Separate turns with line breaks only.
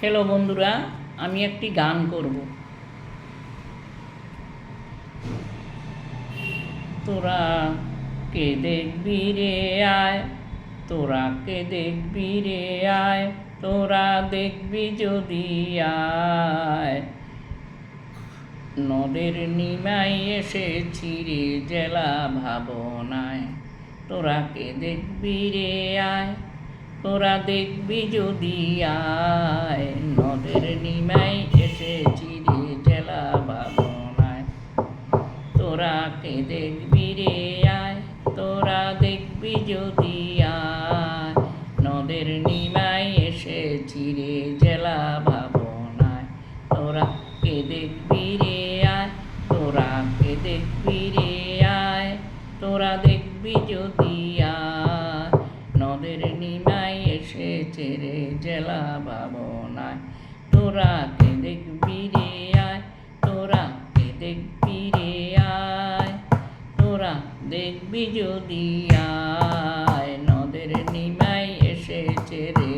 Hello বন্ধুরা, আমি একটি গান করব। তোরা কে দেখবি রে আয়, তোরা কে দেখবি রে আয়, তোরা দেখবি যদি আয়। নদের নিমাই এসেছি রে জেলা ভাবনায়, তোরা কে দেখবি রে আয়, তোরা দেখবি যদি আয়। নদের নিমাই এসেছি রে জেলা ভাবনায়, তোরা কে দেখবি রে আয়, তোরা দেখবি যদি আয়। নদের নিমাই এসেছি রে জেলা ভাবনায়, তোরা কে দেখবি রে আয়, তোরা কে দেখবি রে আয়, তোরা দেখবি যদি আয়। নদের নিমাই এসেছে রে জেলা ভাবনায়, তোরা কে দেখবি রে আয়, তোরা কে দেখবি রে আয়, তোরা দেখবি যদি আয়। নদের নিমাই এসেছে রে